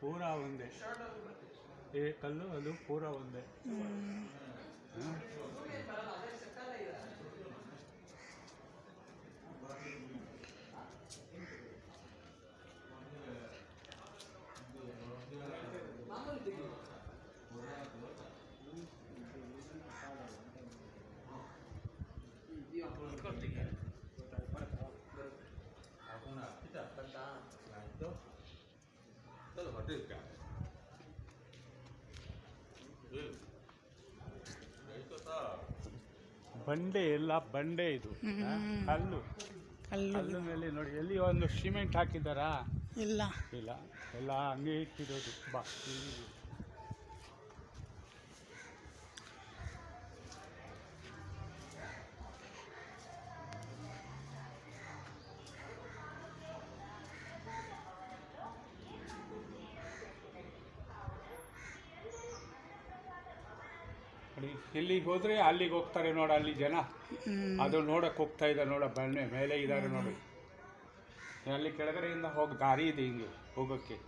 ಪೂರಾ ಒಂದೇ ಕಲ್ಲು ಅದು ಪೂರಾ ಒಂದೇ. ಬಂಡೆ ಎಲ್ಲ ಬಂಡೆ ಇದು ಕಲ್ಲು ಕಲ್ಲು ಮೇಲೆ ನೋಡಿ ಎಲ್ಲಿ ಒಂದು ಸಿಮೆಂಟ್ ಹಾಕಿದ್ದಾರಾ? ಇಲ್ಲ ಇಲ್ಲ, ಎಲ್ಲ ಹಂಗೆ ಇಟ್ಟಿರೋದು. ಬಾ ಎಲ್ಲಿಗೆ ಹೋದ್ರೆ ಅಲ್ಲಿಗೆ ಹೋಗ್ತಾರೆ ನೋಡ, ಅಲ್ಲಿ ಜನ ಅದು ನೋಡಕ್ಕೆ ಹೋಗ್ತಾ ಇದ್ದಾರೆ ನೋಡ, ಬಂಡೆ ಮೇಲೆ ಇದ್ದಾರೆ ನೋಡಿ. ಅಲ್ಲಿ ಕೆಳಗಡೆಯಿಂದ ಹೋಗಿ ದಾರಿ ಇದೆ ಹಿಂಗೆ ಹೋಗೋಕ್ಕೆ.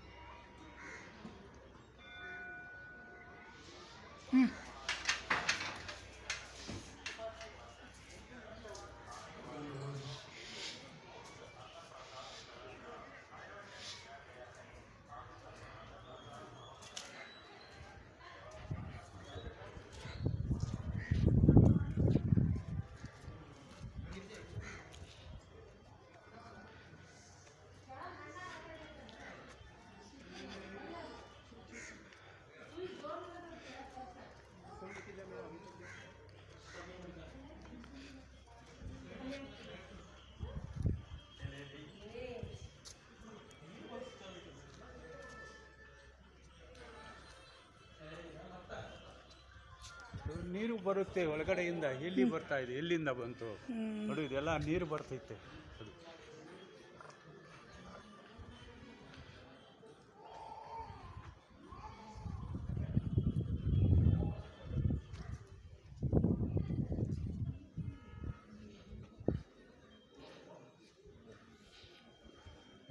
ನೀರು ಬರುತ್ತೆ ಒಳಗಡೆಯಿಂದ. ಎಲ್ಲಿ ಬರ್ತಾ ಇದೆ, ಎಲ್ಲಿಂದ ಬಂತು ನೋಡಿ, ಇದೆಲ್ಲ ನೀರು ಬರ್ತೈತೆ. ಅದು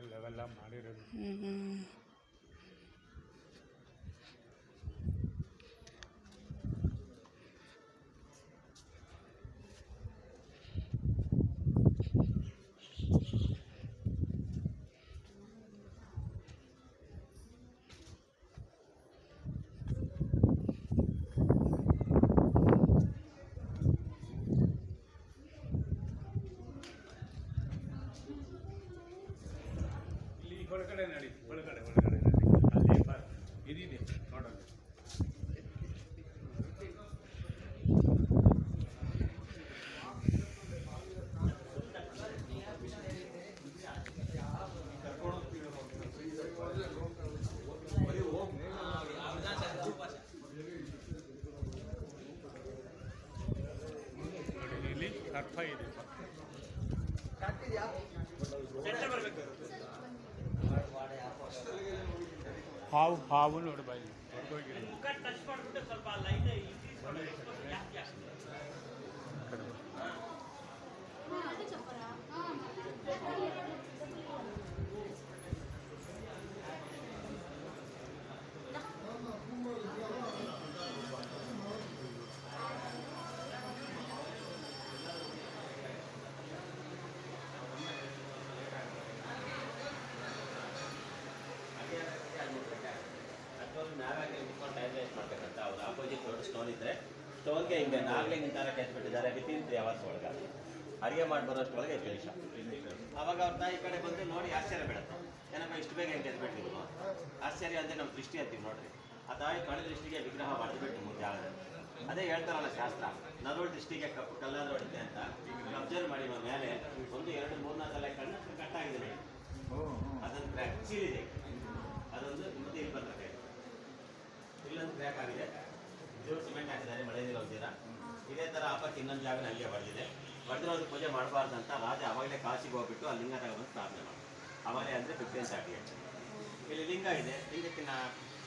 ಎಲ್ಲವೆಲ್ಲ ಮಾಡಿರೋದು. ಒಳಗಡೆ ನಡಿ, ಒಳಗಡೆ ನಡಿ, ಅಲ್ಲಿ ಇದಿದೆ ನೋಡೋಣ. ಇಲ್ಲಿ ಸರ್ಪ ಇದೆ. ಹಾವು ನೋಡಿ ಬಾಯಿ ನಾವಾಗೆ ನಿಂತ್ಕೊಂಡು ಟೈಮ್ ವೇಸ್ಟ್ ಮಾಡ್ಬೇಕಂತ ಅವ್ರು ಆಪೋಸಿಟ್ ದೊಡ್ಡ ಸ್ಟೋನ್ ಇದ್ದರೆ ಸ್ಟೋನ್ಗೆ ಹಿಂಗೆ ನಾಗಲೇ ನಿಂತಾರ ಕೆತ್ಬಿಟ್ಟಿದ್ದಾರೆ. ವಿತಿನ್ 3 hours ಒಳಗೆ ಅಡುಗೆ ಮಾಡಿ ಬರೋಷ್ಟೊಳಗೆ ಫಿನಿಶ್. ಆವಾಗ ಅವ್ರ ತಾಯಿ ಕಡೆ ಬಂದು ನೋಡಿ ಆಶ್ಚರ್ಯ ಬೀಳುತ್ತೆ, ಏನಪ್ಪ ಇಷ್ಟು ಬೇಗ ಹೆಂಗೆ ಕೆತ್ಬಿಟ್ಟಿದ್ರು. ಆಶ್ಚರ್ಯ ಅಂದರೆ ನಮ್ಮ ದೃಷ್ಟಿ ಅಂತೀವಿ ನೋಡ್ರಿ. ಆ ತಾಯಿ ಕಳೆ ದೃಷ್ಟಿಗೆ ವಿಗ್ರಹ ಮಾಡಿದ್ಬಿಟ್ಟು ಮುಂದೆ ಆಗಿದೆ. ಅದೇ ಹೇಳ್ತಾರಲ್ಲ ಶಾಸ್ತ್ರ, ನರೋಳ್ ದೃಷ್ಟಿಗೆ ಕಪ್ಪು ಕಲ್ಲಾದ್ರೆ ಹೊಡಿತೆ ಅಂತ. ಅಬ್ಸರ್ವ್ ಮಾಡಿ ನಮ್ಮ ಮೇಲೆ 1, 2, 3, 4 ಕಣ್ಣು ಕಟ್ಟಾಗಿದೆ, ಅದನ್ನು ಕ್ರ್ಯಾಕ್ ಸೀಲಿದೆ. ಅದೊಂದು ಮತ್ತೆ ಇಲ್ಲಿ ಬರ್ತದೆ, ಇಲ್ಲೊಂದು ಕ್ರ್ಯಾಕ್ ಆಗಿದೆ. ಇದು ಸಿಮೆಂಟ್ ಹಾಕಿದ್ದಾರೆ, ಮಳೆ ನೀರು ಹೋಗ್ತೀರಾ. ಇದೇ ಥರ ಆಪಕ್ಕೆ ಇನ್ನೊಂದು ಜಾಗ ಹಂಗೆ ಹೊಡೆದಿದೆ. ಹೊಡೆದಿರೋದು ಪೂಜೆ ಮಾಡಬಾರ್ದು ಅಂತ ರಾಜ ಅವಾಗಲೇ ಕಾಶಿಗೆ ಹೋಗ್ಬಿಟ್ಟು ಆ ಲಿಂಗ ತಗೊಂಡು ಸ್ಥಾಪನೆ ಮಾಡಿ. ಅವಾಗಲೇ ಅಂದರೆ 1538. ಇಲ್ಲಿ ಲಿಂಗ ಇದೆ, ಲಿಂಗಕ್ಕೆ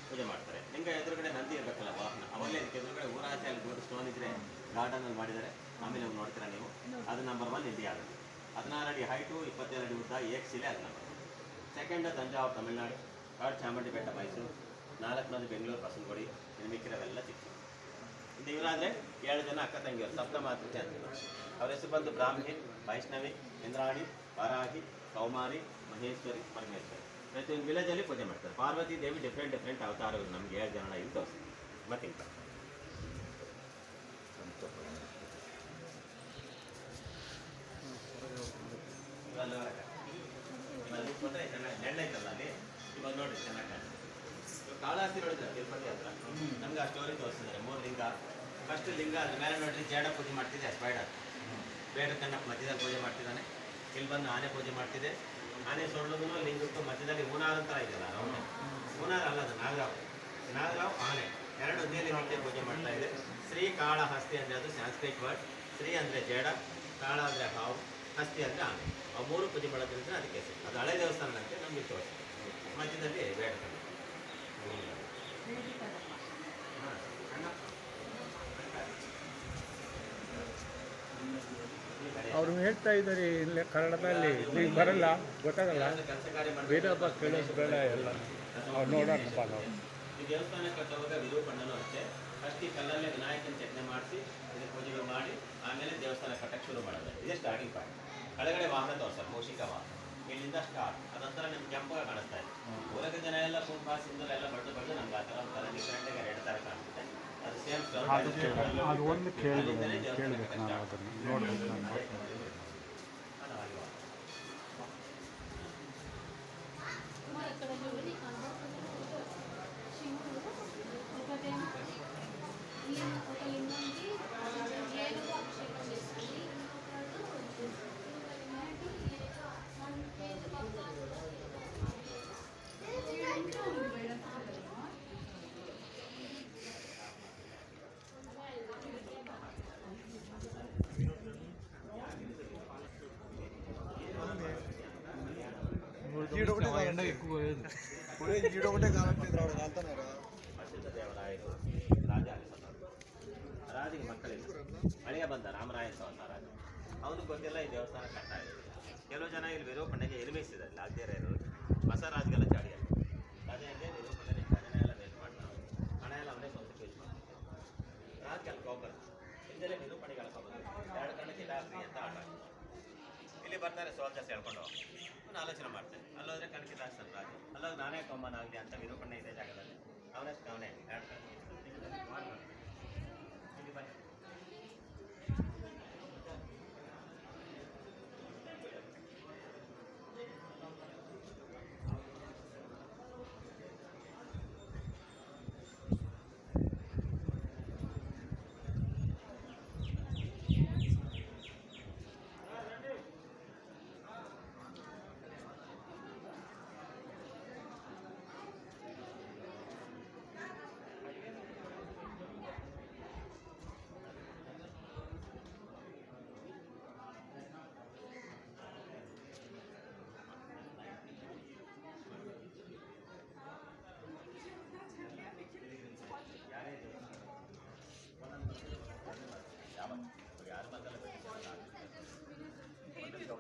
ಪೂಜೆ ಮಾಡ್ತಾರೆ. ಲಿಂಗ ಎದುರುಗಡೆ ನಂದಿ ಇರಬೇಕಲ್ಲ ವಾಹನ, ಅವಾಗಲೇ ಇದಕ್ಕೆ ಎದುರುಗಡೆ ಊರಾಚೆ ಅಲ್ಲಿ ದೊಡ್ಡ ಸ್ಟೋನ್ ಇದ್ರೆ ಗಾರ್ಡನಲ್ಲಿ ಮಾಡಿದ್ದಾರೆ. ಆಮೇಲೆ ನೀವು ನೋಡ್ತೀರಾ ನೀವು, ಅದು ನಂಬರ್ 1 ಇಂಡಿಯಾ. ಅದು 16 ಅಡಿ ಹೈಟು, 27 ಅಡಿ ಉದ್ದ, ಏಕ್ ಶಿಲೆ. ಅದು ನಂಬರ್ 2. ಸೆಕೆಂಡ್ ತಂಜಾವೂರು ತಮಿಳ್ನಾಡು, ಕಾಡು ಚಾಮುಂಡಿ ಬೆಟ್ಟ ಮೈಸೂರು, 4 ಮಂದಿ ಬೆಂಗಳೂರು ಬಸವನಗುಡಿ, ಇನ್ನು ಮಿಕ್ಕಿರವೆಲ್ಲ ಚಿಕ್ಕ. ಇದು ಇವರಾದರೆ 7 ಜನ ಅಕ್ಕ ತಂಗಿಯವರು, ಸಪ್ತಮಾತೃಕೆ ಅಂತಿದ್ರು. ಅವ್ರ ಹೆಸರು ಬಂದು ಬ್ರಾಹ್ಮಿ, ವೈಷ್ಣವಿ, ಇಂದ್ರಾಣಿ, ವಾರಾಹಿ, ಕೌಮಾರಿ, ಮಹೇಶ್ವರಿ, ಪರಮೇಶ್ವರಿ. ಪ್ರತಿಯೊಂದು ವಿಲೇಜಲ್ಲಿ ಪೂಜೆ ಮಾಡ್ತಾರೆ. ಪಾರ್ವತಿ ದೇವಿ ಡಿಫ್ರೆಂಟ್ ಅವತಾರಗಳು ನಮ್ಗೆ 7 ಜನ ಇಲ್ಲಿ ತೋರಿಸ್ತಾರೆ. ಮತ್ತೆ ಕೊಟ್ಟರೆ ಚೆನ್ನಾಗಿ ನೆಳ್ಳೈತಲ್ಲ ಅಲ್ಲಿ, ಇವಾಗ ನೋಡಿರಿ ಚೆನ್ನಾಗಿ ಕಾಣ್ತದೆ. ಇವಾಗ ಕಾಳಹಸ್ತಿ ನೋಡಿದ್ರೆ ತಿರುಪತಿ ಹತ್ರ ನಮ್ಗೆ ಆ ಸ್ಟೋರಿ ತೋರಿಸಿದ್ದಾರೆ. 3 ಲಿಂಗ. ಫಸ್ಟ್ ಲಿಂಗ ಅದ್ರ ಮೇಲೆ ನೋಡ್ರಿ ಜೇಡ ಪೂಜೆ ಮಾಡ್ತಿದ್ದೆ, ಸ್ಪೈಡರ್ ಬೇಡ ಕಣ್ಣ ಮಧ್ಯದಲ್ಲಿ ಪೂಜೆ ಮಾಡ್ತಿದ್ದಾನೆ. ಇಲ್ಲಿ ಬಂದು ಆನೆ ಪೂಜೆ ಮಾಡ್ತಿದ್ದೆ. ಆನೆ ಸೊಳ್ಳುಗೂ ಲಿಂಗಕ್ಕೂ ಮಧ್ಯದಲ್ಲಿ ಹೂನಾರ್ ಅಂತ ಇದೆಯಲ್ಲ, ರೌಂಡ್ ಹೂನಾರ್ ಅಲ್ಲ, ಅದು ನಾಗರಾವ್ ಆನೆ ಎರಡು ಒಂದೇ ಲಿಂಗಕ್ಕೆ ಪೂಜೆ ಮಾಡ್ತಾ ಇದೆ. ಶ್ರೀ ಕಾಳಹಸ್ತಿ ಅಂದರೆ ಅದು ಸಂಸ್ಕೃತ್ ವರ್ಡ್. ಶ್ರೀ ಅಂದರೆ ಜೇಡ, ಕಾಳ ಅಂದರೆ ಹಾವು, ಹಸ್ತಿ ಅಂದರೆ ಆನೆ. ಅವು 3 ಪೂಜೆ ಮಾಡೋದ್ರಿಂದ ಅದಕ್ಕೆ ಅದು ಹಳೆ ದೇವಸ್ಥಾನ ಅಂತ ನಮಗೆ ತೋರಿಸ್ತದೆ. ಮಧ್ಯದಲ್ಲಿ ಬೇಡ ಕಣ್ಣ. ಅವರು ಹೇಳ್ತಾ ಇದ್ದಾರೆ ಇಲ್ಲೇ ಕನ್ನಡದಲ್ಲಿ, ಈಗ ಬರಲ್ಲ, ಗೊತ್ತಾಗಲ್ಲ. ಬೇರೆ ಹಬ್ಬ ಕೇಳೋದು ಬೇಡ ಎಲ್ಲ ಅವ್ರು ನೋಡೋಣಪ್ಪ ನಾವು. ಈ ದೇವಸ್ಥಾನ ಕಟ್ಟುವಾಗ ವಿರೂಪಣ್ಣನೂ ಅಷ್ಟೇ. ಫಸ್ಟ್ ಈ ಕಲ್ಲಲ್ಲೇ ವಿನಾಯಕನ ಚಟ್ನೆ ಮಾಡಿಸಿ ಇದಕ್ಕೆ ಪೂಜೆಗಳು ಮಾಡಿ ಆಮೇಲೆ ದೇವಸ್ಥಾನ ಕಟ್ಟಕ್ಕೆ ಶುರು ಮಾಡೋದು. ಇದೇ ಸ್ಟಾರ್ಟಿಂಗ್ ಪಾಯಿಂಟ್. ಕೆಳಗಡೆ ವಾಹನ ತೋರಿಸ್ತಾರೆ, ಮೂಷಿಕ ವಾಹನ. ಇಲ್ಲಿಂದ ಸ್ಟಾರ್ಟ್. ಅದೊಂಥರ ನಿಮ್ಗೆ ಕೆಂಪಾಗ ಕಾಣಿಸ್ತಾ ಇದೆ. ಊರಕ್ಕೆ ಜನ ಎಲ್ಲ ಕುಂಕುಮ ಸಿಂಧೂರ ಎಲ್ಲ ಬಡ್ದು ನಮ್ಗೆ ಆ ಥರ ಒಂಥರ ಡಿಫ್ರೆಂಟಾಗಿ 2 ಥರ ಕಾಣಿಸುತ್ತೆ. ಅದು ಸೇಮ್ ಅದು ಒಂದು ಕೇಳಬೇಕು ನಾವು, ಅದನ್ನು ನೋಡಬೇಕು ನಾನು. ದೇವರಾಯರು ರಾಜ ರಾಜಿಗೆ ಮಕ್ಕಳಿಲ್ಲ. ಅಳಿಯ ಬಂದ ರಾಮರಾಯ ಅಂತ ಒಂದು ರಾಜ. ಅವನಿಗೆ ಗೊತ್ತಿಲ್ಲ ಈ ದೇವಸ್ಥಾನ ಕಟ್ತಾ ಇದೆ. ಕೆಲವು ಜನ ಇಲ್ಲಿ ವಿರೂಪಣ್ಣಗೆ ಎಲಿಮಿಸಿದ್ದಾರೆ, ಲಾಗ್ದೇರ ಇರೋರು. ಹೊಸ ರಾಜಗೆಲ್ಲ ಚಾಡಿಯಲ್ಲಿ ರಾಜ ಅಂದರೆ ವಿರೂಪಣ್ಣನೆ ಹಣ ಎಲ್ಲ ವೇಸ್ಟ್ ಮಾಡ್ತಾರೆ. ಹಣ ಎಲ್ಲ ಅವನೇ ಸ್ವಂತಕ್ಕೆ ಯೂಸ್ ಮಾಡ್ತಾರೆ. ರಾಜ ಅಲ್ಲಿ ಕೋಪರ್ ಹಿಂದೆಲ್ಲೇ ವಿರೂಪಣಿಗೆ ಹೇಳ್ಕೊಬೋದು. 2 ಕಣ್ಣಕ್ಕೆ ಡಾಕ್ಟ್ರಿ ಅಂತ ಆಟ. ಇಲ್ಲಿ ಬರ್ತಾರೆ ಸೋಲ್ಜರ್ಸ್ ಹೇಳ್ಕೊಂಡು, ಅವನು ಆಲೋಚನೆ ಮಾಡ್ತಾನೆ. ಅಲ್ಲೋದ್ರೆ ಕಣಕ್ಕೆ ದಾಸ್ತಾನೆ ರಾಜ. ಅಲ್ಲೋಗ ನಾನೇ ಕಮ್ಮನಾಗಲಿ ಅಂತ ವಿರೂಪಣ್ಣ ಇದೆ ಜಾಗದಲ್ಲಿ ಅವನಷ್ಟು ಅವನೇ 2 ಕಣ್ಣು ಇಲ್ಲಿ ಬನ್ನಿ.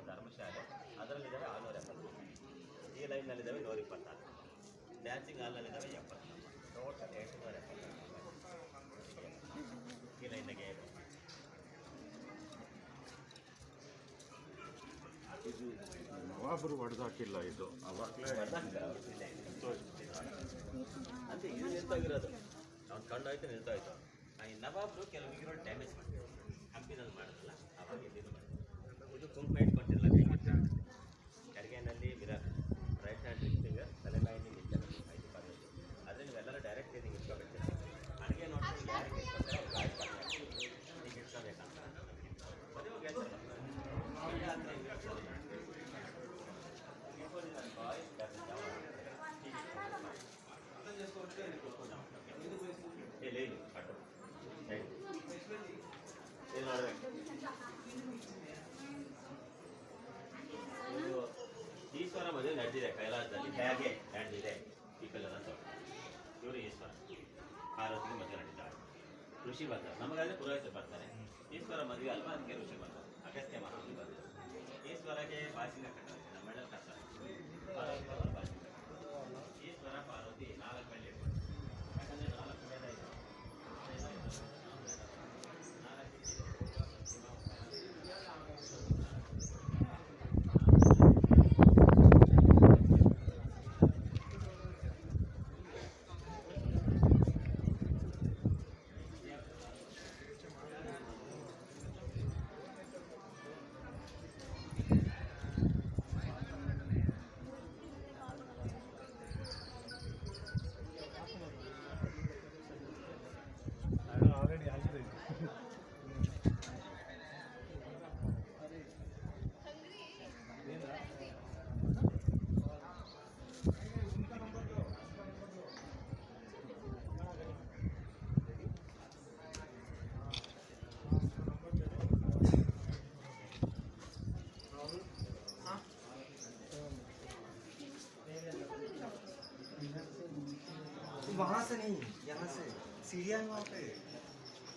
ಧರ್ಮಶಾಲೆ ಅದರಲ್ಲಿದ್ದಾವೆ 670. ಈ ಲೈನ್ನಲ್ಲಿದ್ದಾವೆ 124. ಡ್ಯಾನ್ಸಿಂಗ್ ಹಾಲ್ನಲ್ಲಿದ್ದಾವೆ 70. ಟೋಟಲ್ 870. ಈ ಲೈನ್ಗೆ ಇದು ನವಾಬರು ಹೊಡೆದಾಕಿಲ್ಲ, ಇದು ಅವಾಗಲೇ ಅಂದರೆ ಇದು ನಿಲ್ತೋಗಿರೋದು. ಅವ್ನು ಕಣ್ಣು ಆಯ್ತು ನಿಲ್ತೋಯ್ತು. ಈ ನವಾಬರು ಕೆಲವು ಈಗಿರೋ ಡ್ಯಾಮೇಜ್ ಮಾಡ್ತಾರೆ, ಹಂಪಿನಲ್ಲಿ ಮಾಡೋದಲ್ಲ, ಅವಾಗ ಇಲ್ಲಿನೂ ಮಾಡ್ತಾರೆ. ಇದು ಕುಂಕುಮ ಇಟ್ಕೊಂಡಿರಲ್ಲ, ಕರಿಗೆನಲ್ಲಿ ಮಿರರ್, ರೈಟ್ ಹ್ಯಾಂಡ್ ಫಿಂಗರ್, ತಲೆಬಾಯಿನಿ ನಿಂತಲ್ಲ 5 ಪರ್ಸೆಂಟ್. ಆದರೆ ನೀವೆಲ್ಲರೂ ಡೈರೆಕ್ಟ್ ಹಿಂಗೆ ಇಟ್ಕೋಬೇಕು. ಅಡುಗೆ ನೋಡ್ಕೊಂಡು ಯಾರಿಗೆ ಇಟ್ಕೊತಾರೆ ಅವ್ರು ಗಾಯ ಹಿಂಗೆ ಇಟ್ಕೋಬೇಕಂತ ಮದುವೆ ಹೇಳ್ತಾರೆ. ಇಲ್ಲಿ ಕಟ್ಟು ಏನು ಮಾಡಬೇಕು. ಈಶ್ವರ ಮದುವೆ ನಡೆದಿದೆ ಕೈಲಾಸದಲ್ಲಿ, ಹೇಗೆ ನಡೆದಿದೆ ಈ ಕಲ್ಲನ್ನು ತೋಟ. ಇವರು ಈಶ್ವರ ಪಾರ್ವತಿಗೆ ಮದುವೆ ನಡೆದಿದ್ದಾರೆ. ಋಷಿ ಬಂದ ನಮಗಾದರೆ ಪುರೋಹಿತರು ಬರ್ತಾರೆ. ಈಶ್ವರ ಮದುವೆ ಅಲ್ವಾ, ಅದಕ್ಕೆ ಋಷಿ ಬಂದ ಅಗಸ್ತ್ಯ ಮಹಾಮುನಿ ಬಂದರು. ಈಶ್ವರಗೆ ಬಾಸಿಂಗ ಕಟ್ಟಬೇಕು, ನಮ್ಮೆಲ್ಲ ಕಷ್ಟ. ಪಾರ್ವತಿ ಬಾಸಿಂಗ ಈಶ್ವರ वहाँ से नहीं, यहाँ से सीढ़ियाँ हैं वहाँ पे।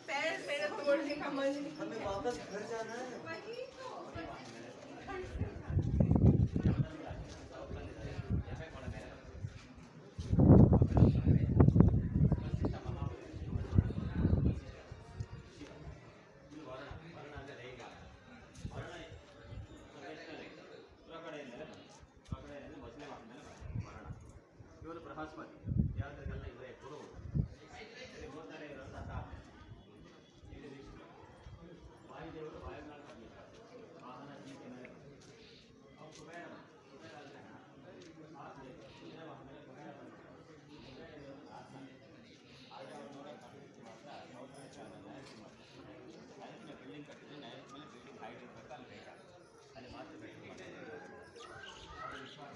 पैर मेरे तोड़ने का मन नहीं हमें वापस घर जाना है। वही तो ಇವರು ಬೃಹಸ್ಪತಿ ಯಾವುದಕ್ಕೆಲ್ಲ ಇವರೇ ಗುರು ಮೂರ್ತಾರೆ ಇರೋದು ಅದ ಇಲ್ಲಿ ವಿಷ್ಣು ವಾಯುದೇವರು ವಾಯುನಾಳ ವಾಹನ ಜೀವಿತ ಮೇಲೆ ಅವ್ರು ಕುಬೇರ ಕುಬೇರ ಅಲ್ಲ ಆತ್ಮ ಕುಬೇರ ವಾಹನ ಕುಬೇರ ಕುಬೇರ ಇರೋದು ಆತ್ಮ ಆಗ ಅವ್ರು ನೋಡೋಕೆ ಅಭಿವೃದ್ಧಿ ಮಾತ್ರ ಸೌಂದರ್ಯ ಅದಕ್ಕೆ ಬಿಲ್ಡಿಂಗ್ ಕಟ್ಟಿದ್ರೆ ನೈಋತ್ಯ ಮೇಲೆ ಬಿಲ್ಡಿಂಗ್ ಹೈಟ್ ಇರಬೇಕು ಅಲ್ಲಿ ಬೇಕಾ ಅಲ್ಲಿ ಮಾತ್ರ ಬಿಲ್ಡಿಂಗ್ ಮಾಡ್ತಾರೆ ಅವ್ರ ವಿಶ್ವಾಸ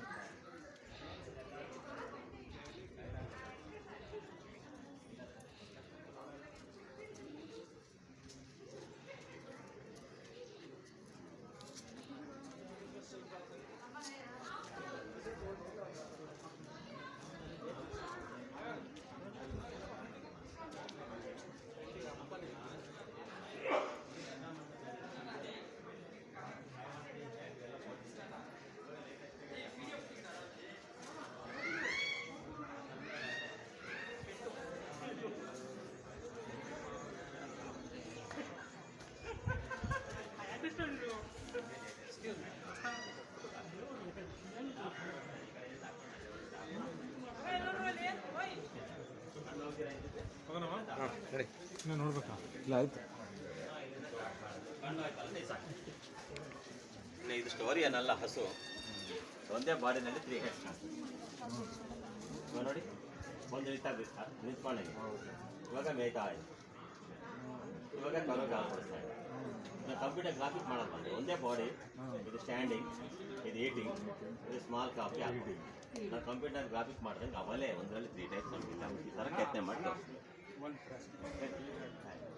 ನೋಡ್ಬೇಕಾ ಇಲ್ಲ ಆಯ್ತು ಇನ್ನು ಇದು ಸ್ಟೋರಿ ಏನಲ್ಲ ಹಸು ಒಂದೇ ಬಾಡಿನಲ್ಲಿ 3 ಹೆಡ್ಸ್ ನೋಡಿ ಒಂದು ನಿಂತ್ಕೊಂಡೆ ಇವಾಗ ಮೇಯ್ತಾ ಇದೆ ಇವಾಗ ಕರೋಗೆ ಹಾಕ್ಕೊಡ್ತಾ ಇದೆ ನಾವು ಕಂಪ್ಯೂಟರ್ ಗ್ರಾಫಿಕ್ ಮಾಡೋದು ಅಂದರೆ ಒಂದೇ ಬಾಡಿ ಇದು ಸ್ಟ್ಯಾಂಡಿಂಗ್ ಇದು ಈಟಿಂಗ್ ಇದು ಸ್ಮಾಲ್ ಕಾಫಿ ಹಾಕ್ತೀವಿ ನಾವು ಕಂಪ್ಯೂಟರ್ ಗ್ರಾಫಿಕ್ ಮಾಡಿದಂಗೆ ಅವಲೇ ಒಂದರಲ್ಲಿ 3 ಟೈಪ್ಸ್ ನಮ್ಗೆ ಈ ಥರ ಕೆತ್ತನೆ ಮಾಡಿ ಒಂದು ಪ್ರಶ್ನೆ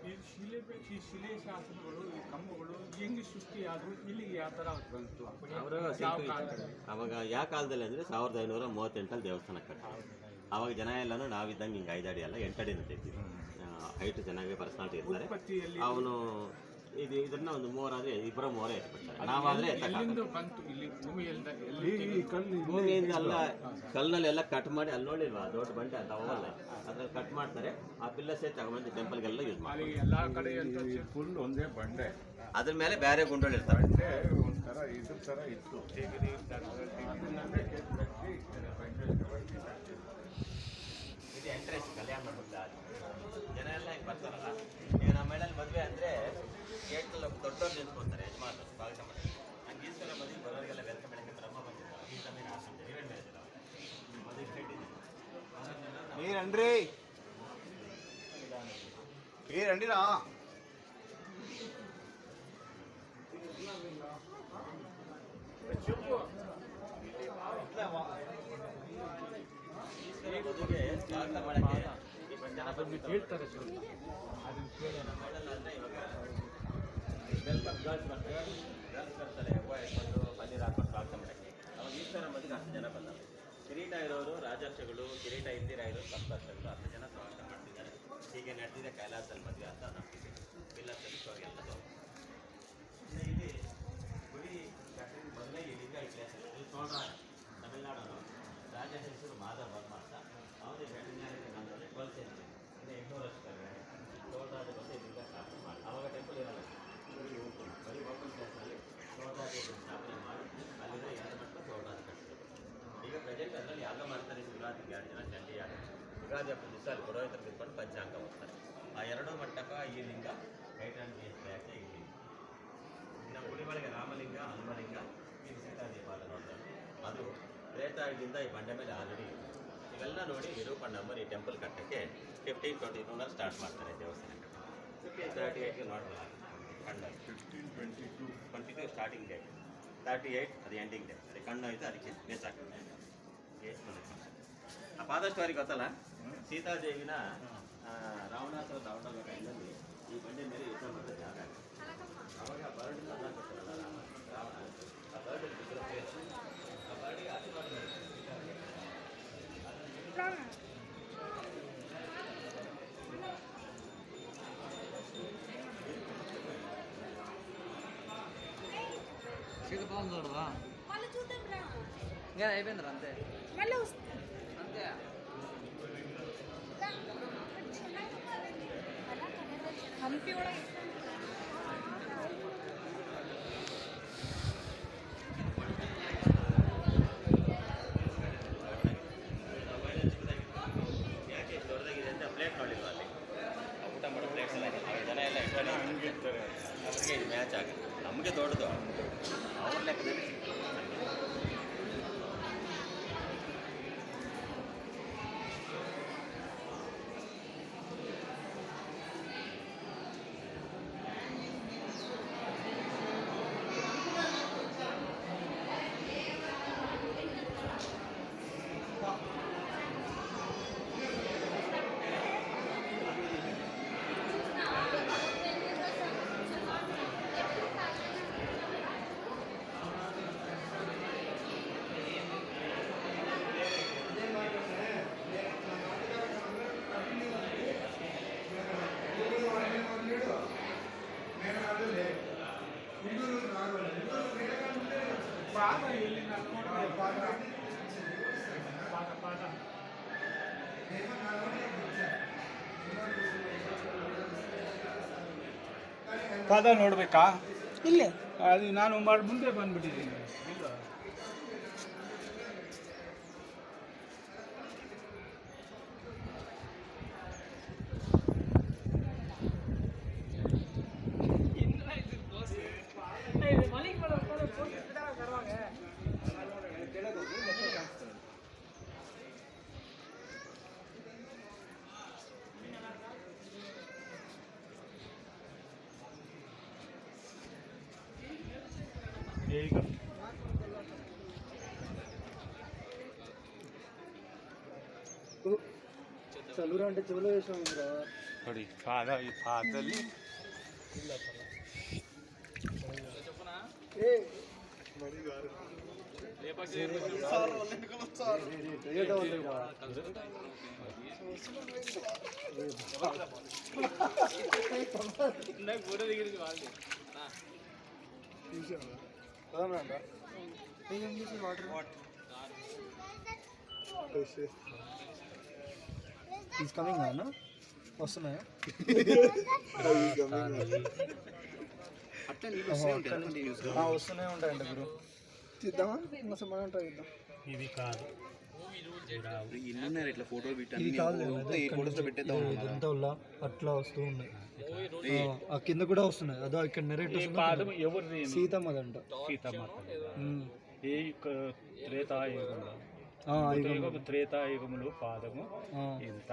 ಈ ಶಿಲೆ ಶಾಸನಗಳು ಈ ಕಂಬಗಳು ಹೆಂಗೆ ಸೃಷ್ಟಿಯಾದರೂ ಇಲ್ಲಿಗೆ ಯಾವ ಥರ ಬಂತು ಅವರು ಅವಾಗ ಯಾವ ಕಾಲದಲ್ಲಿ ಅಂದರೆ 1538 ದೇವಸ್ಥಾನ ಕಟ್ಟಿದ್ರು ಅವಾಗ ಜನ ಎಲ್ಲನೂ ನಾವಿದ್ದಂಗೆ ಹಿಂಗೆ 5 ಅಡಿ ಅಲ್ಲ 8 ಅಡಿ ನಿಂತಿದ್ವಿ ಹೈಟ್ ಚೆನ್ನಾಗಿ ಪರ್ಸನಾಲಿಟಿ ಇರ್ತಾರೆ ಅವನು ಇದನ್ನ ಒಂದು 3 ಆದರೆ ಇಬ್ಬರ 3 ಎತ್ಬಿಡ್ತಾರೆ ನಾವಾದರೆ ಬಂತು ಇಲ್ಲಿ ಭೂಮಿಯಿಂದ ಅಲ್ಲ ಕಲ್ಲಿನಲ್ಲೆಲ್ಲ ಕಟ್ ಮಾಡಿ ಅಲ್ಲಿ ನೋಡಿಲ್ವಾ ದೊಡ್ಡ ಬಂಡೆ ಅಂತ ಅವಲ್ಲ ಅದ್ರಲ್ಲಿ ಕಟ್ ಮಾಡ್ತಾರೆ ಆ ಪಿಲ್ಲರ್ಸೇ ತಗೊಂಡು ಟೆಂಪಲ್ಗೆಲ್ಲ ಯೂಸ್ ಮಾಡಿ ಎಲ್ಲ ಕಡೆ ಫುಲ್ ಒಂದೇ ಬಂಡೆ. ಅದ್ರ ಮೇಲೆ ಬೇರೆ ಗುಂಡಗಳು ಇರ್ತಾರೆ ಬಂಡೆ ಒಂಥರ ಇದ್ರ ಥರ ಇತ್ತು. ಇದು ಎಂಟ್ರೆನ್ಸ್ ಕಲ್ಯಾಣ ಮಂಟಪ ಜನ ಎಲ್ಲ ಹಿಂಗೆ ಬರ್ತಾರಲ್ಲ ಈಗ ನಮ್ಮ ಮನೇಲಿ ಮದುವೆ ಅಂದರೆ ಗೇಟಲ್ಲಿ ದೊಡ್ಡವ್ರು ನಿಂತ್ಕೊತಾರೆ ಯಜಮಾನರು ಸ್ವಾಗತ ಮಾಡಿ ಹಂಗೆ ಈಶ್ವರ ಮದುವೆ ಬರೋರಿಗೆಲ್ಲ ವೆಲ್ಕಮ್ ಮಾಡೋಕ್ಕೆ ಬ್ರಹ್ಮ ಬಂದಿದ್ದಾರೆ ಈ ಸಮಯ ಹಾಕ್ತಾರೆ ನೀವೇನು ಹೇಳಿದ್ರು ಮದುವೆ ಕಟ್ಟಿದ್ದೀವಿ ನೀರಂಡ್ರಿ ನೀರಂಡಿರಾ ಈಶ್ವರ ಮದುವೆಗೆ ಸ್ವಾಗತ ಮಾಡೋಕ್ಕೆ ಇವಾಗ ಜನ ಬಂದು ಹೇಳ್ತಾರೆ ಅಂದರೆ ಇವಾಗ ವೆಲ್ಕಮ್ ಗರ್ಲ್ಸ್ ಬರ್ತಾರೆ ಹೂವು ಇಟ್ಕೊಂಡು ಪನ್ನೀರ್ ಹಾಕೊಂಡು ಸ್ವಾಗತ ಮಾಡೋಕ್ಕೆ ಅವಾಗ ಈಶ್ವರ ಮದುವೆಗೆ 10 ಜನ ಬಂದರು ಕಿರೀಟ ಇರೋರು ರಾಜರ್ಷಗಳು ಕಿರೀಟ ಇಂದಿರ ಇರೋರು ಸಪ್ತರ್ಷಗಳು 10 ಜನ ಸ್ವಾಗತ ಮಾಡ್ತಿದ್ದಾರೆ ಹೀಗೆ ನಡೆದಿದೆ ಕೈಲಾಸದಲ್ಲಿ ಮದುವೆ ಅಂತ ನಂಬಿಕೆ ಪಿಲ್ಲರ್ಸಲ್ಲಿ ಸ್ಟೋರಿ ಎಲ್ಲ ಇಲ್ಲಿ ಗುಡಿ ಕಟ್ಟಿದ ಮೊದಲೇ ಈ ಲಿಂಗ ಈ ಪ್ಲೇಸಲ್ಲಿ ಇಲ್ಲಿ ಚೋಳ ತಮಿಳ್ನಾಡನ್ನು ರಾಜ ಹೆಸರು ಮಾಧವ ವರ್ಮ ಅಂತ ಅವನೇ ವೆಟರ್ನರಿ ಬಂದರೆ 12th ಸೆಂಚುರಿ ಅಂದರೆ 800 ವರ್ಷದಲ್ಲಿ ಚೋಳರಾಜ ಬಂದು ಈ ಲಿಂಗ ಸ್ಥಾಪನೆ ಮಾಡಿ ಆವಾಗ ಟೆಂಪಲ್ ಇರಲ್ಲ ಬರೀ ಓಪನ್ ಪ್ಲೇಸ್ನಲ್ಲಿ ಚೋಳರಾಜ ಸ್ಥಾಪನೆ ಮಾಡಿ ಅಲ್ಲಿಂದ 2 ಮಟ್ಟ ಚೋಳರಾಜ ಕಟ್ಟಿದ್ರು ಈಗ ಪ್ರೆಸೆಂಟ್ ಅದರಲ್ಲಿ ಯಾಗ ಮಾಡ್ತಾರೆ ಶಿವರಾತ್ರಿಗೆ 2 ಜನ ಚಂಡಿ ಯಾಗ ಯುಗಾದಿ ಹಬ್ಬದ ದಿವಸ ಅಲ್ಲಿ ಪುರೋಹಿತರು ಬಿಟ್ಕೊಂಡು ಪಂಚಾಂಗ ಹೋಗ್ತಾರೆ ಆ 2 ಮಂಟಪ ಈ ಲಿಂಗ 800 years ಬ್ಯಾಕ್ ಇಲ್ಲಿ ಇನ್ನು ಗುಡಿ ಒಳಗೆ ರಾಮಲಿಂಗ ಹನುಮಲಿಂಗ ಇಲ್ಲಿ ಸೀತಾದೀಪ ಅಂತ ನೋಡ್ತಾರೆ ಅದು ತ್ರೇತಾಯುಗದಿಂದ ಈ ಬಂಡೆ ಮೇಲೆ ಆಲ್ರೆಡಿ ಇವೆಲ್ಲ ನೋಡಿ ವಿರೂಪಣ್ಣಮ್ಮರು ಈ ಟೆಂಪಲ್ ಕಟ್ಟಕ್ಕೆ 1522 ಸ್ಟಾರ್ಟ್ ಮಾಡ್ತಾರೆ ದೇವಸ್ಥಾನ ಕಟ್ಟಕ್ಕೆ 1538 ನೋಡ್ಬೋದು ಕಣ್ಣು 22 ಸ್ಟಾರ್ಟಿಂಗ್ ಡೇಟ್ 38 ಅದು ಎಂಡಿಂಗ್ ಡೇಟ್ ಅದೇ ಕಣ್ಣು ಆಯಿತು ಅದಕ್ಕೆ ಬೇಸಾಗ್ತದೆ ಆ ಪಾದಸ್ವಾರಿ ಗೊತ್ತಲ್ಲ ಸೀತಾದೇವಿನ ರಾವಣಾಸುರ ದಾವಣಗೆರೆ ಟೈಮಲ್ಲಿ ಈ ಬಂಡೆ ಮೇಲೆ ಯುದ್ಧ ಮಾಡಿದ ಜಾಗ ಅವಾಗ ಬರ್ಡ್ ಅನ್ನ ಕೊಡ್ತಾರಲ್ಲ ರಾವಣ ಆ ಬರ್ಡ್ ಆ ಬರ್ಡಿಗೆ ಆಶೀರ್ವಾದ మళ్ళీ చూద్దాం రా ఇంకా అయిపోయిందిరా అంతే మళ్ళీ వస్తా అంతే హంపి కూడా ಯಾಕೆ ದೊಡ್ಡದಾಗಿದೆ ಅಂತ ಪ್ಲೇಟ್ ನೋಡಿಲ್ವ ಅಲ್ಲಿ ಆ ಊಟ ಮಾಡೋ ಪ್ಲೇಟ್ಸ್ ಎಲ್ಲ ಇದೆ. ಜನ ಎಲ್ಲ ಇಟ್ಕೊಂಡು ಹಂಗಿರ್ತಾರೆ ಅವ್ರಿಗೆ ಇದು ಮ್ಯಾಚ್ ಆಗುತ್ತೆ ನಮಗೆ ದೊಡ್ಡದು ಅವ್ರ ಲೆಕ್ಕದಲ್ಲಿ ಪಾದ ನೋಡ್ಬೇಕಾ? ಇಲ್ಲೇ ಅದು ನಾನು ಮುಂದೆ ಬಂದ್ಬಿಟ್ಟಿದ್ದೀನಿ. ಈಗ చలురా అంటే చెవులో వేసాం ನೋಡಿ ಪಾದ ಈ ಪಾದದಲ್ಲಿ ఈజ్ కమింగ్ అన్న వస్తున్నాయా వస్తూనే ఉంటాయండి గురు తీద్దామా ఇంకా మనం ట్రై చేద్దాం ఇది కాదు ఇట్లా ఫోటోలు ఇది కాదు అట్లా వస్తూ ఉన్నాయి ఆ కింద కూడా వస్తున్నాయి అదో ఇక్కడ నెరేట్ పాదం ఎవరిది? సీతమ్మదంట సీతమ్మ. ఈ త్రేతాయుగంలో త్రేతాయుగములు పాదము ఇంత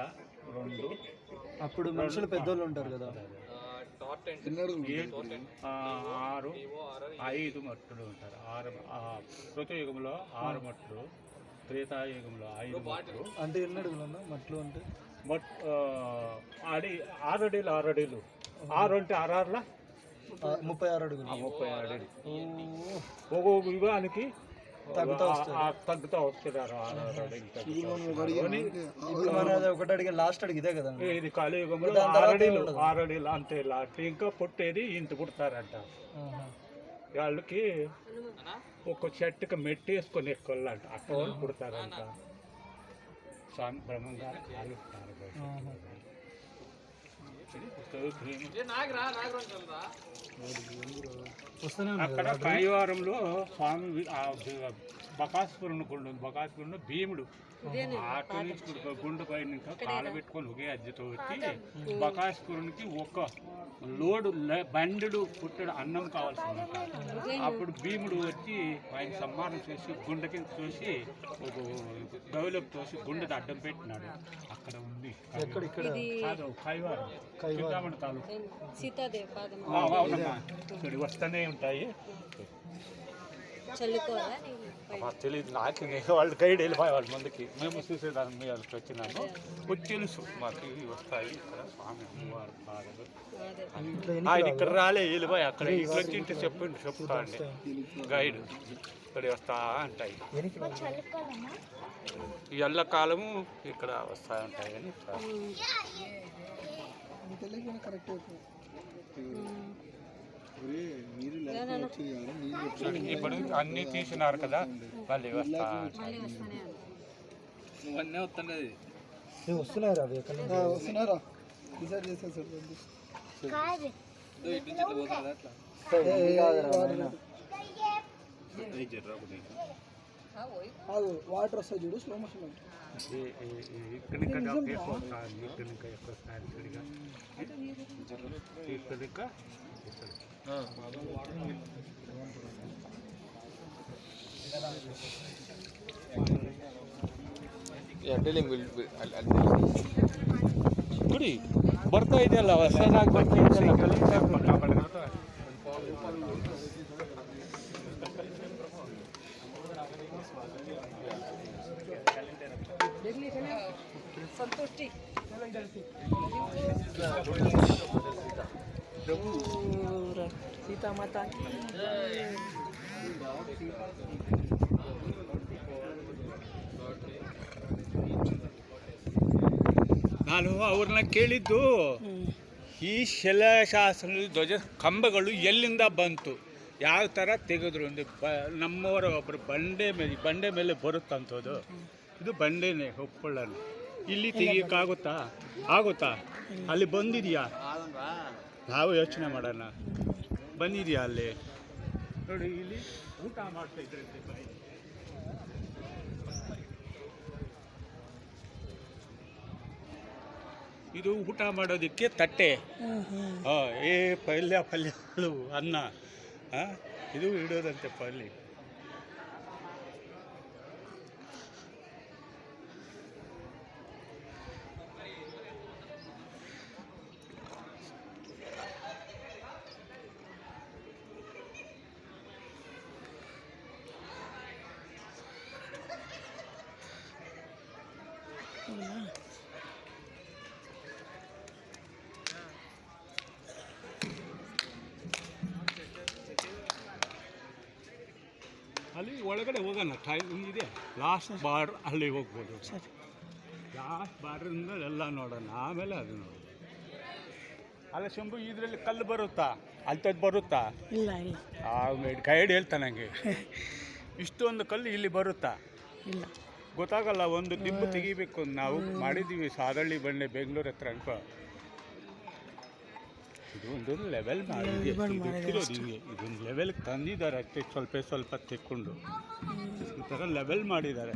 2 అప్పుడు మనుషులు పెద్దోళ్ళు ఉంటారు కదా 6 5 మట్టులు ఉంటారు. కృతయుగంలో 6 మట్లు, త్రేతాయుగంలో 5 మట్లు. అంటే ఎన్ని అడుగులన్నా మట్లు అంటే 6 అడుగులు 6 అడుగులు 6 అంటే 6 36 అడుగులు 36 అడుగులు. ఒక్కొక్క యుగానికి తగ్గుతా వస్తుంది. ఒకటి అడిగి లాస్ట్ అడిగి ఇదే కదా ఇది కలియుగంలో 6 అడుగులు అంతే లాస్ట్. ఇంకా పుట్టేది ఇంత పుడతారంట. వాళ్ళకి ఒక చెట్టుకి మెట్టేసుకొని ఎక్కువాలంట. అక్కడ వాళ్ళు పుడతారంట. స్వామి బ్రహ్మంగారు అక్కడ కైవారంలో స్వామి బకాసుపురం గుండు ఉంది. బకాసుపురంలో భీముడు ఆటో నుంచి గుండు పైన కాలు పెట్టుకొని ఒకే అద్దెతో వచ్చి బకాసుపురానికి ఒక లోడు బండెడు పుట్టడు అన్నం కావాల్సిందంట. అప్పుడు భీముడు వచ్చి ఆయన సంహారం చేసి గుండె కింద చూసి ఒక గౌలకు తోసి గుండెకి అడ్డం పెట్టినాడు. అక్కడ ఉంది కాదు కైవారం చింతామణి తాలూకు. అవునమ్మా ఇక్కడ వస్తూనే ఉంటాయి. తెలియదు నాకు. వాళ్ళు గైడ్ వెళ్ళిపోయి వాళ్ళ ముందుకి మేము చూసేదాన్ని మీ వాళ్ళకి వచ్చినాము. వచ్చి తెలుసు మాకు ఇవి వస్తాయి. ఇక్కడ స్వామి అమ్మవారు పాదలు ఆయన ఇక్కడ రాలే వెళ్ళిపోయి అక్కడ ఇట్లా వచ్చి ఇంటి చెప్తా అండి గైడ్ ఇక్కడ వస్తా ఉంటాయి. ఈ ఎల్లకాలము ఇక్కడ వస్తా ఉంటాయి అని ఇప్పుడు అన్నీ తీసినారు కదా మళ్ళీ వస్తా నువ్వు అన్నీ వస్తుండేది వస్తున్నారా అవి ఎక్కడ నుంచి? వస్తున్నారా డిసైడ్ చేసేసారు ఇటు నుంచి ఇట్లా పోతున్నది అట్లా ఏం కాదురా నాయనా. వాటర్ వస్తాయి చూడు స్లో మోషన్ ఇక్కడ ನೋಡಿ ಬರ್ತಾ ಇದೆಯಲ್ಲ ಹೊಸದಾಗಿ ಬರ್ತಾ ಇದೆಯಲ್ಲ संतुष्टि सीता माता की ನಾನು ಅವ್ರನ್ನ ಕೇಳಿದ್ದು ಈ ಶಿಲಾಶಾಸನದ ಧ್ವಜ ಕಂಬಗಳು ಎಲ್ಲಿಂದ ಬಂತು, ಯಾವ ಥರ ತೆಗೆದ್ರು ಒಂದು ನಮ್ಮವರ ಒಬ್ಬರು ಬಂಡೆ ಮೇಲೆ ಬರುತ್ತಂಥದ್ದು. ಇದು ಬಂಡೆನೇ ಒಪ್ಕೊಳ್ಳೋಣ. ಇಲ್ಲಿ ತೆಗಿಯೋಕ್ಕಾಗುತ್ತಾ? ಅಲ್ಲಿ ಬಂದಿದೆಯಾ? ನಾವು ಯೋಚನೆ ಮಾಡೋಣ. ಬಂದಿದೆಯಾ ಅಲ್ಲಿ? ನೋಡಿ ಇಲ್ಲಿ ಊಟ ಮಾಡ್ತಾ ಇದ್ರಂತೆ ಬಾಯಿ. ಇದು ಊಟ ಮಾಡೋದಕ್ಕೆ ತಟ್ಟೆ. ಪಲ್ಯಗಳು ಅನ್ನ ಇದು ಇಡೋದಂತೆ ಪಲ್ಯ. ಅಲ್ಲಿ ಒಳಗಡೆ ಹೋಗೋಣ, ಟೈಮ್ ಇದೆ. ಲಾಸ್ಟ್ ಬಾರ್ ಅಲ್ಲಿ ಹೋಗ್ಬೋದು. ಲಾಸ್ಟ್ ಬಾರ್ರಿಂದ ಎಲ್ಲ ನೋಡೋಣ, ಆಮೇಲೆ ಅದು ನೋಡೋಣ. ಅಲ್ಲ ಶಂಭು, ಇದರಲ್ಲಿ ಕಲ್ಲು ಬರುತ್ತಾ? ಅಂಥದ್ದು ಬರುತ್ತಾ? ಇಲ್ಲ ಗೈಡ್ ಹೇಳ್ತಾನೆ ನನಗೆ ಇಷ್ಟೊಂದು ಕಲ್ಲು ಇಲ್ಲಿ ಬರುತ್ತಾ? ಇಲ್ಲ ಗೊತ್ತಾಗಲ್ಲ. ಒಂದು ದಿಬ್ಬು ತೆಗಿಬೇಕು. ನಾವು ಮಾಡಿದ್ದೀವಿ ಸಾದಳ್ಳಿ ಬಂಡೆ ಬೆಂಗಳೂರು ಹತ್ರ ಅನ್ಕೋ. ಇದು ಒಂದು ಲೆವೆಲ್ ಮಾಡಿರೋದು ಹಿಂಗೆ. ಇದೊಂದು ಲೆವೆಲ್ಗೆ ತಂದಿದ್ದಾರೆ ಅಷ್ಟೇ, ಸ್ವಲ್ಪ ತೆಕ್ಕೊಂಡು ಈ ಥರ ಲೆವೆಲ್ ಮಾಡಿದ್ದಾರೆ.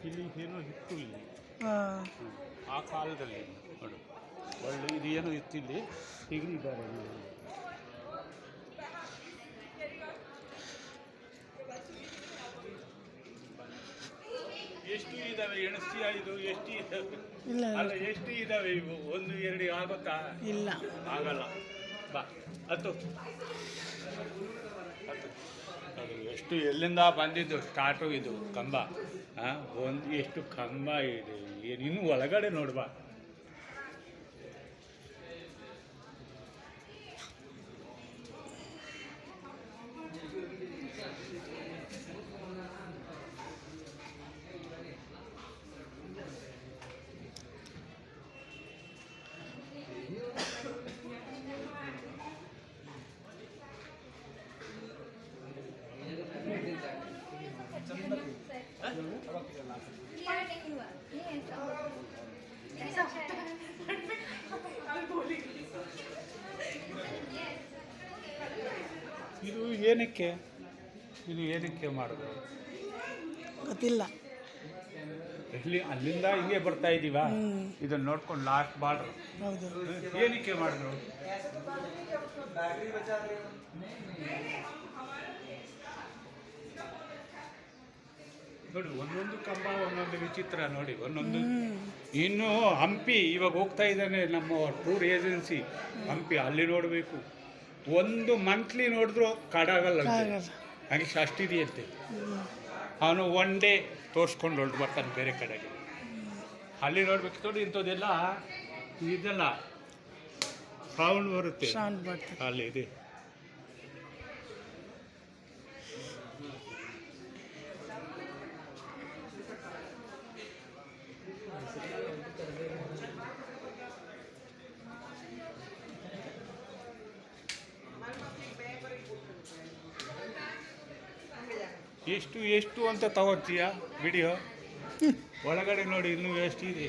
ಇಲ್ಲಿ ಏನೋ ಇತ್ತು, ಇಲ್ಲಿ ಆ ಕಾಲದಲ್ಲಿ ನೋಡು ಒಳ್ಳೆ ಇದು ಏನೋ ಇತ್ತು, ಇಲ್ಲಿ ತೆಗೆದಿದ್ದಾರೆ. ಎಷ್ಟು ಇದಾವೆ ಎಣಿಸ್ತೀಯ? ಇದು ಎಷ್ಟು ಇದಾವೆ? ಅಲ್ಲ, ಎಷ್ಟು ಇದಾವೆ ಇವು? 1 2 ಆಗುತ್ತಾ? ಇಲ್ಲ ಆಗಲ್ಲ. ಬಾ ಹತ್ತು. ಅದು ಎಷ್ಟು ಎಲ್ಲಿಂದ ಬಂದಿದ್ದು ಸ್ಟಾರ್ಟು ಇದು ಕಂಬ. ಎಷ್ಟು ಕಂಬ ಇದೆ, ಇನ್ನು ಒಳಗಡೆ ನೋಡ್ಬಾ. ಇದು ಏನಕ್ಕೆ ಮಾಡಿದ್ರು ಗೊತ್ತಿಲ್ಲ. ಅಲ್ಲಿಂದ ಹಿಂಗೆ ಬರ್ತಾ ಇದ್ದೀವಾ? ಇದನ್ನ ನೋಡ್ಕೊಂಡು ಲಾಸ್ಟ್ ಬಾರ್ಡರ್ ಏನಕ್ಕೆ ಮಾಡಿದ್ರು? ನೋಡಿ, ಒಂದೊಂದು ಕಂಬ ಒಂದೊಂದು ವಿಚಿತ್ರ. ನೋಡಿ, ಒಂದೊಂದು. ಇನ್ನು ಹಂಪಿ ಇವಾಗ ಹೋಗ್ತಾ ಇದ್ದಾನೆ ನಮ್ಮ ಟೂರ್ ಏಜೆನ್ಸಿ ಹಂಪಿ. ಅಲ್ಲಿ ನೋಡಬೇಕು. ಒಂದು ಮಂತ್ಲಿ ನೋಡಿದ್ರು ಕಾಡಾಗಲ್ಲ. ಹಾಗೆ ಅಷ್ಟಿದೆಯಂತೆ. ಅವನು 1 ಡೇ ತೋರಿಸ್ಕೊಂಡು ಹೊರಟು ಬರ್ತಾನೆ ಬೇರೆ ಕಡೆಗೆ. ಅಲ್ಲಿ ನೋಡ್ಬೇಕು. ನೋಡಿ, ಇಂಥದ್ದೆಲ್ಲ ಇದೆಲ್ಲ ಸೌಂಡ್ ಬರುತ್ತೆ ಅಲ್ಲಿ. ಇದೆ ಎಷ್ಟು ಎಷ್ಟು ಅಂತ ತಗೋತೀಯ ವಿಡಿಯೋ ಒಳಗಡೆ ನೋಡಿ ಇನ್ನೂ ಎಷ್ಟಿದೆ.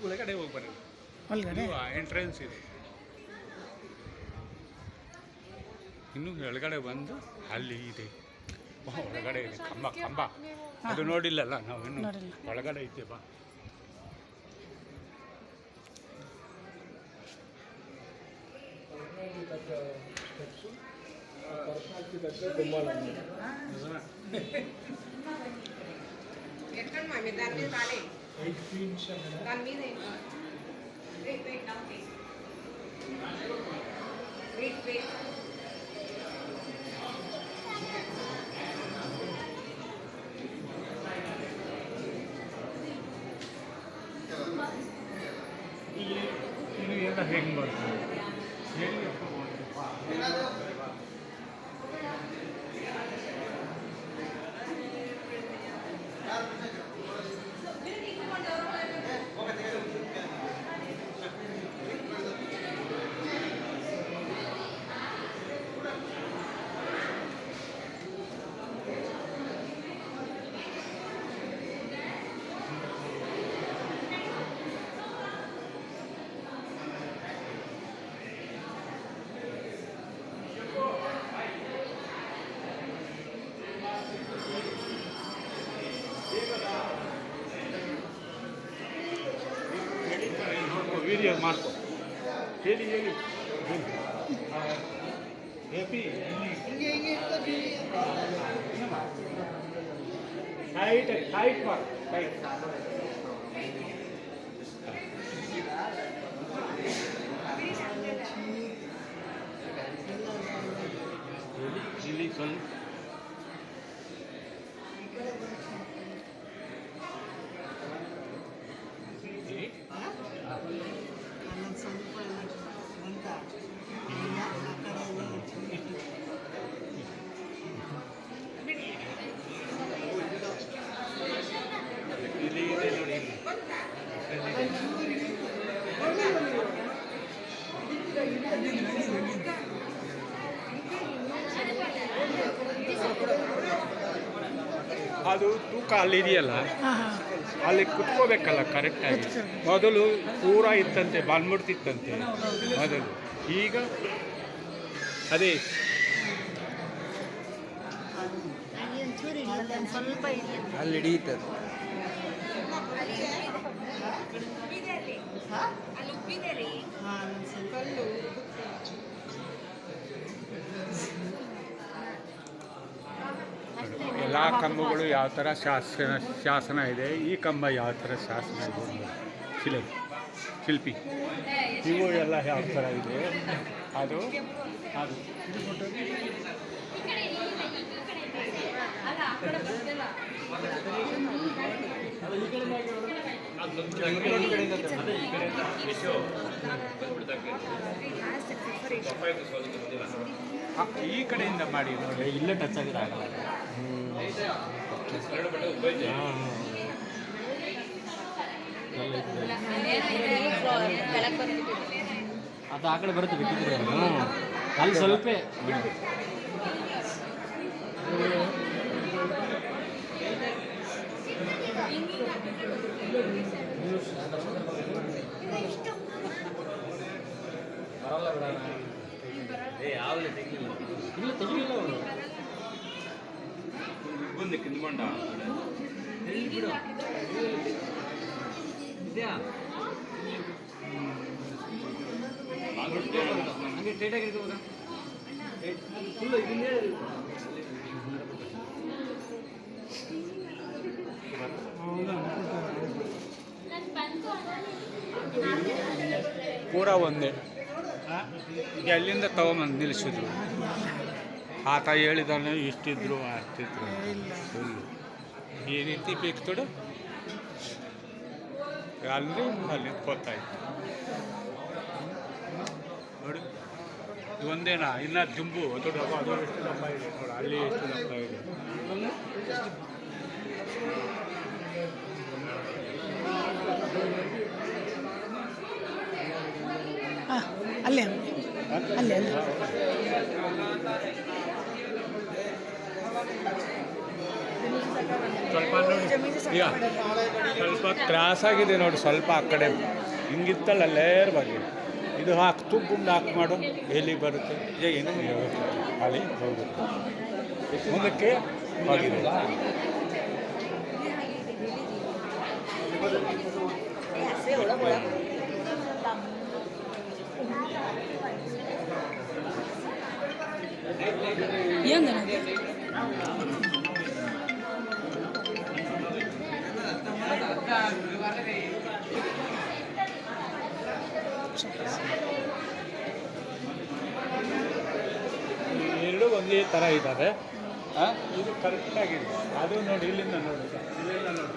ಒಳಗಡೆ ಹೋಗಿ ಬರ್ರಿ. ಒಳಗಡೆ ಎಂಟ್ರೆನ್ಸ್ ಇದೆ. ಇನ್ನು ಒಳಗಡೆ ಬಂದು ಅಲ್ಲಿ ಇದೆ. ಒಳಗಡೆ ಇದೆ ಕಂಬ ಕಂಬ ಅದು ನೋಡಿಲ್ಲಲ್ಲ ನಾವು ಇನ್ನು. ನೋಡಿಲ್ಲ. ಒಳಗಡೆ ಐತೆ ಬಾ. ಇದು ಎಲ್ಲ ಹೆಂಗೆ ಬರ್ತದೆ ಹೇಳಿ ಅಪ್ಪ ವಿಡಿಯೋ ಮಾಡ್ಕೊ ಹೇಳಿ ಹೇಳಿ ಹೇಪಿ ಹೈಟ್ ಹೈಟ್ ಮಾಡು ಹೈಟ್ ಇಲ್ಲಿ ಸ್ವಲ್ಪ ಇಲ್ಲಿ ಇದೆ ನೋಡಿ ಅದು ತೂಕ ಅಲ್ಲಿದೆಯಲ್ಲ ಅಲ್ಲಿ ಕುತ್ಕೋಬೇಕಲ್ಲ ಕರೆಕ್ಟಾಗಿ. ಮೊದಲು ಪೂರ ಇತ್ತಂತೆ ಬಂದ್ಬಿಡ್ತಿತ್ತಂತೆ ಮೊದಲು. ಈಗ ಅದೇ ಅಲ್ಲಿ ಹಿಡಿಯುತ್ತೆ. ಎಲ್ಲ ಕಂಬಗಳು ಯಾವ ಥರ ಶಾಸನ ಇದೆ, ಈ ಕಂಬ ಯಾವ ಥರ ಶಾಸನ ಇದೆ, ಶಿಲ್ಪಿ ಇವು ಎಲ್ಲ ಯಾವ ಥರ ಇದೆ ಅದು ಅದು ಈ ಕಡೆಯಿಂದ ಮಾಡಿ ನೋಡಿ. ಇಲ್ಲೇ ಟಚ್ ಆಗಿದೆ ಆಗಲ್ಲ. ಅದು ಆ ಕಡೆ ಬರುತ್ತೆ ಬಿಟ್ಟಿದ್ರೆ ಅಲ್ಲಿ ಸ್ವಲ್ಪ ಬರಲ್ಲ ಬಿಡೋಣ. ಯಾವಲೇ ತೆಗಿಲಿಲ್ಲ ಇಲ್ಲ ತೆಗಿಲಿಲ್ಲ ಅವರು ಬಂದು ಕಿಂದ್ಕೊಂಡ ಇದೆಯಾ ಹಂಗೆ ಸ್ಟ್ರೈಟಾಗಿ ಇರ್ಕೋಬೋದಾ ಫುಲ್ ಇದನ್ನೇ ಹೌದಾ ಪೂರ ಒಂದೇ. ಎಲ್ಲಿಂದ ತಗೊಂಬಂದು ನಿಲ್ಲಿಸಿದ್ರು. ಆತ ಹೇಳಿದಾನೆ ಇಷ್ಟಿದ್ರು ಅಷ್ಟಿದ್ರು ಈ ರೀತಿ ಬೇಕು ತೊಡು ಅಲ್ಲಿ ಅಲ್ಲಿ ಗೊತ್ತಾಯ್ತು ನೋಡಿ. ಒಂದೇನಾ ಇನ್ನ ದುಂಬು ಅದು ಡಬ್ಬ ಅದು ಎಷ್ಟು ದಪ್ಪ ಇದೆ ನೋಡಿ, ಅಲ್ಲಿ ಎಷ್ಟು ದಪ್ಪ ಇದೆ. ಅಲ್ಲೇ ಅಲ್ಲೇ ಅಲ್ಲೇ ಸ್ವಲ್ಪ ನೋಡಿ ಈಗ ಸ್ವಲ್ಪ ತ್ರಾಸಾಗಿದೆ ನೋಡಿ, ಸ್ವಲ್ಪ ಆ ಕಡೆ ಹಿಂಗಿತ್ತಲ್ಲ ಲೇರ್ ಬಗ್ಗೆ ಇದು ಹಾಕಿ ತುಗ್ಗುಂಡು ಹಾಕಿ ಮಾಡು ಎಲ್ಲಿಗೆ ಬರುತ್ತೆ ಏನು ಅಲ್ಲಿ ಹೋಗುತ್ತೆ ಮುಂದಕ್ಕೆ ಹೋಗಿದೆ. ఏందన్నది ಎರಡು ಒಂದೇ ಥರ ಇದ್ದಾವೆ. ಇದು ಕರೆಕ್ಟಾಗಿದೆ. ಅದು ನೋಡಿ ಇಲ್ಲಿಂದ ನೋಡಿ, ಇಲ್ಲಿಂದ ನೋಡಿ.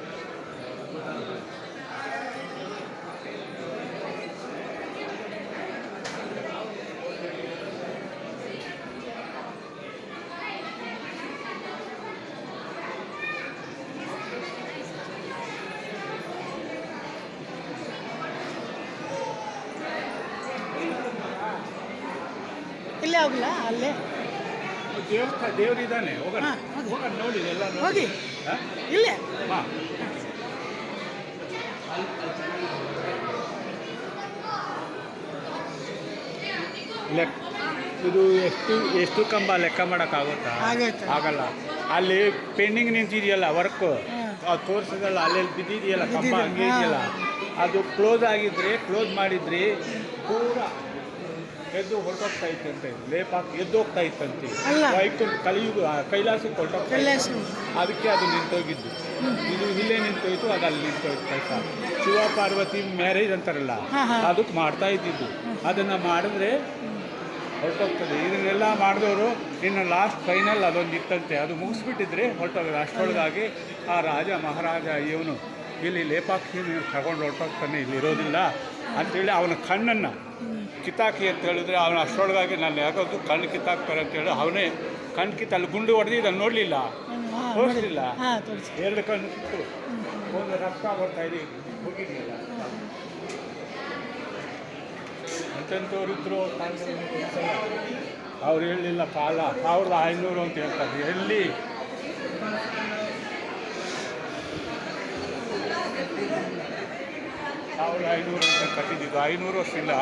ಇಲ್ಲೇ ಹೋಗ್ಲ ಅಲ್ಲೇ ದೇವರಿದ್ದಾನೆ, ಹೋಗೋಣ ಹೋಗೋಣ ನೋಡಿ ಎಲ್ಲ ಹೋಗಿ ಹಾಂ ಇಲ್ಲೇ ಹಾಂ. ಇದು ಎಷ್ಟು ಕಂಬ ಲೆಕ್ಕ ಮಾಡೋಕ್ಕಾಗುತ್ತಾ? ಆಗಲ್ಲ. ಅಲ್ಲಿ ಪೆಂಡಿಂಗ್ ನಿಂತಿದೆಯಲ್ಲ ವರ್ಕು, ಅದು ತೋರಿಸಿದಲ್ಲ ಅಲ್ಲೆಲ್ಲಿ ಬಿದ್ದಿದೆಯಲ್ಲ ಕಂಬ ಹಂಗೆ ಇದೆಯಲ್ಲ, ಅದು ಕ್ಲೋಸ್ ಆಗಿದ್ರೆ ಕ್ಲೋಸ್ ಮಾಡಿದ್ರಿ ಪೂರ ಎದ್ದು ಹೊರಟೋಗ್ತಾ ಇತ್ತಂತೆ, ಲೇಪ್ ಹಾಕಿ ಎದ್ದು ಹೋಗ್ತಾ ಇತ್ತಂತೆ. ವೈಕುಂಠ ಕಲಿಯುಗ ಕೈಲಾಸಕ್ಕೆ ಹೊರಟೋಗ್ತಾ ಇತ್ತು. ಅದಕ್ಕೆ ಅದು ನಿಂತೋಗಿದ್ದು. ಇದು ಇಲ್ಲೇ ನಿಂತೋಯ್ತು, ಅದು ಅಲ್ಲಿ ನಿಂತೋಯ್ತು. ಆಯ್ತಾ, ಶಿವ ಪಾರ್ವತಿ ಮ್ಯಾರೇಜ್ ಅಂತಾರಲ್ಲ ಅದಕ್ಕೆ ಮಾಡ್ತಾ ಇದ್ದಿದ್ದು. ಅದನ್ನು ಮಾಡಿದ್ರೆ ಹೊರಟೋಗ್ತದೆ. ಇದನ್ನೆಲ್ಲ ಮಾಡಿದವರು ಇನ್ನು ಲಾಸ್ಟ್ ಫೈನಲ್ ಅದೊಂದು ಇತ್ತಂತೆ, ಅದು ಮುಗಿಸ್ಬಿಟ್ಟಿದ್ರೆ ಹೊರಟೋಗೋದು. ಅಷ್ಟೊಳಗಾಗಿ ಆ ರಾಜ ಮಹಾರಾಜ ಇವನು ಇಲ್ಲಿ ಲೇಪಾಕ್ಷಿ ತಗೊಂಡು ಹೊರಟೋಗ್ತಾನೆ, ಇಲ್ಲಿ ಇರೋದಿಲ್ಲ ಅಂಥೇಳಿ ಅವನ ಕಣ್ಣನ್ನು ಕಿತ್ತಾಕಿ ಅಂತ ಹೇಳಿದ್ರೆ ಅವನು ಅಷ್ಟರೊಳಗಾಗಿ ನಾನು ಯಾಕಂದು ಕಣ್ಣು ಕಿತ್ತಾಕ್ತಾರೆ ಅಂತೇಳಿ ಅವನೇ ಕಣ್ಣು ಕಿತ್ತು ಅಲ್ಲಿ ಗುಂಡು ಹೊಡೆದು ಇದನ್ನು ನೋಡಲಿಲ್ಲ, ತೋರಿಸಲಿಲ್ಲ. ಎರಡು ಕಣ್ಣು ಕಿತ್ತು ಒಂದು ರಕ್ತ ಬರ್ತಾ ಇದೆ ಹೋಗಿದ್ದಿಲ್ಲ. ಎಂತೆಂಥವ್ರಿದ್ರು ಅವ್ರು ಹೇಳಲಿಲ್ಲ ಕಾಲ 1500 ಅಂತ ಹೇಳ್ತಾರೆ. ಎಲ್ಲಿ 1500 ಅಂತ ಕಟ್ಟಿದ್ದು. 500 ವರ್ಷ ಇಲ್ಲ,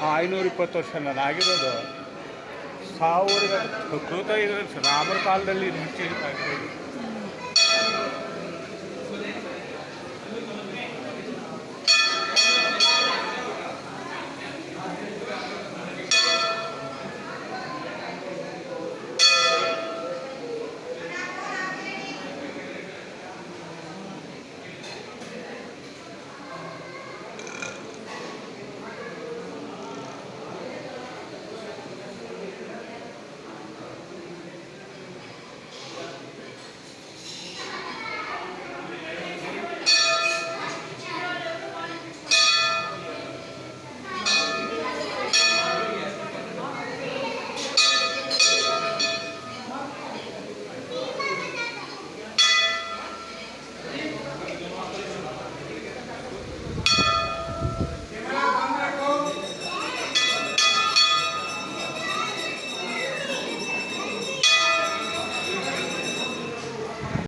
520 ವರ್ಷ ನಾನು ಆಗಿರೋದು. 1000 ಕೃತ ಇದ್ರೆ ರಾಮರ ಕಾಲದಲ್ಲಿ ಮುಂಚೆ